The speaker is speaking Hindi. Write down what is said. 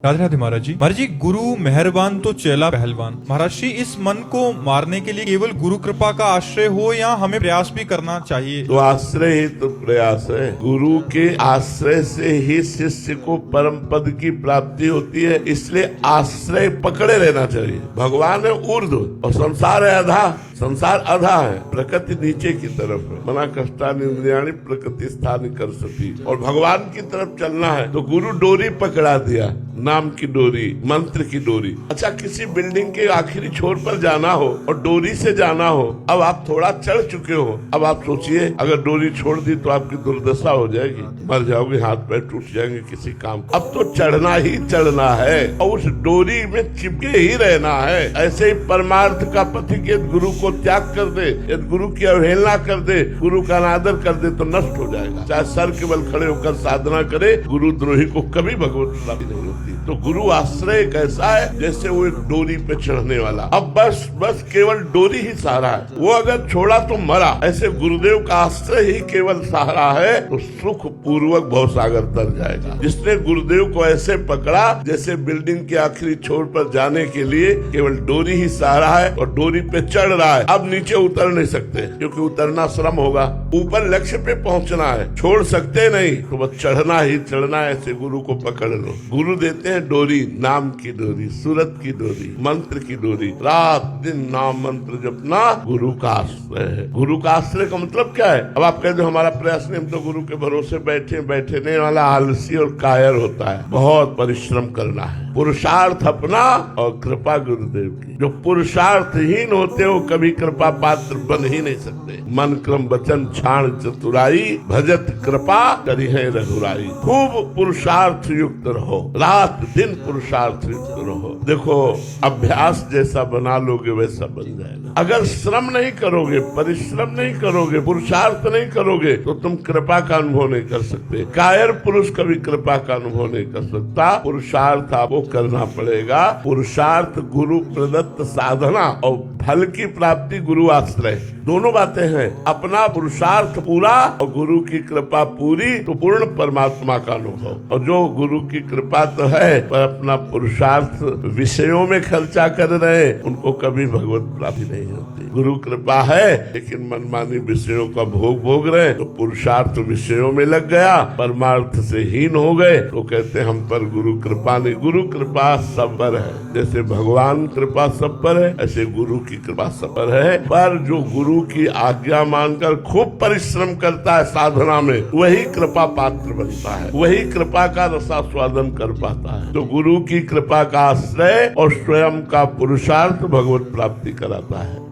राधे राधे महाराज जी। महाराज जी, गुरु मेहरबान तो चेला पहलवान। महाराज जी, इस मन को मारने के लिए केवल गुरु कृपा का आश्रय हो या हमें प्रयास भी करना चाहिए? तो आश्रय ही तो प्रयास है। गुरु के आश्रय से ही शिष्य को परम पद की प्राप्ति होती है, इसलिए आश्रय पकड़े रहना चाहिए। भगवान है ऊर्ध्व और संसार है अधा। संसार अधा है, प्रकृति नीचे की तरफ है। मना कष्टानि इंद्रियाणि प्रकृति स्थानि कर्षति। और भगवान की तरफ चलना है तो गुरु डोरी पकड़ा दिया, नाम की डोरी, मंत्र की डोरी। अच्छा, किसी बिल्डिंग के आखिरी छोर पर जाना हो और डोरी से जाना हो, अब आप थोड़ा चढ़ चुके हो, अब आप सोचिए अगर डोरी छोड़ दी तो आपकी दुर्दशा हो जाएगी, मर जाओगे, हाथ पैर टूट जाएंगे किसी काम। अब तो चढ़ना ही चढ़ना है और उस डोरी में चिपके ही रहना है। ऐसे ही परमार्थ का पथिक यदि गुरु को त्याग कर दे, यदि गुरु की अवहेलना कर दे, गुरु का अनादर कर दे तो नष्ट हो जाएगा। चाहे सर के बल खड़े होकर साधना करे, गुरु द्रोही को कभी भगवत प्राप्ति नहीं होती। तो गुरु आश्रय कैसा है, जैसे वो एक डोरी पे चढ़ने वाला। अब बस केवल डोरी ही सहारा है, वो अगर छोड़ा तो मरा। ऐसे गुरुदेव का आश्रय ही केवल सहारा है तो सुख पूर्वक भवसागर तर जाएगा। जिसने गुरुदेव को ऐसे पकड़ा जैसे बिल्डिंग के आखिरी छोर पर जाने के लिए केवल डोरी ही सहारा है और डोरी पे चढ़ रहा है, अब नीचे उतर नहीं सकते क्योंकि उतरना श्रम होगा। ऊपर लक्ष्य पे पहुंचना है, छोड़ सकते नहीं, तो बस चढ़ना ही चढ़ना है। ऐसे गुरु को पकड़ लो। गुरु देते हैं डोरी, नाम की डोरी, सूरत की डोरी, मंत्र की डोरी। रात दिन नाम मंत्र जपना गुरु का आश्रय है। गुरु का आश्रय का मतलब क्या है? अब आप कहते हो हमारा प्रयास नहीं, हम तो गुरु के भरोसे बैठने वाला आलसी और कायर होता है। बहुत परिश्रम करना है, पुरुषार्थ अपना और कृपा गुरुदेव की। जो पुरुषार्थहीन होते हो कभी कृपा पात्र बन ही नहीं सकते। मन क्रम वचन छाण चतुराई, भजत कृपा करी है रघुराई। खूब पुरुषार्थ युक्त रहो, रात दिन पुरुषार्थ युक्त रहो। देखो, अभ्यास जैसा बना लोगे वैसा बन जाएगा। अगर श्रम नहीं करोगे, परिश्रम नहीं करोगे, पुरुषार्थ नहीं करोगे तो तुम कृपा का अनुभव नहीं कर सकते। कायर पुरुष कभी कृपा का अनुभव नहीं कर सकता। पुरुषार्थ आपको करना पड़ेगा। पुरुषार्थ गुरु प्रदत्त साधना और फल की प्राप्ति गुरु आश्रय, दोनों बातें हैं। अपना पुरुषार्थ पूरा और गुरु की कृपा पूरी तो पूर्ण परमात्मा का अनुभव। और जो गुरु की कृपा तो है पर अपना पुरुषार्थ विषयों में खर्चा कर रहे, उनको कभी भगवत प्राप्ति नहीं होती। गुरु कृपा है लेकिन मनमानी विषयों का भोग रहे तो पुरुषार्थ विषयों में लग गया, परमार्थ से हीन हो गए तो कहते हम पर गुरु कृपा नहीं। गुरु कृपा सब पर है। जैसे भगवान कृपा सब पर है, ऐसे गुरु की कृपा सब पर है। पर जो गुरु की आज्ञा मानकर खूब परिश्रम करता है साधना में, वही कृपा पात्र बनता है, वही कृपा का रसास्वादन कर पाता है। तो गुरु की कृपा का आश्रय और स्वयं का पुरुषार्थ भगवत प्राप्ति कराता है।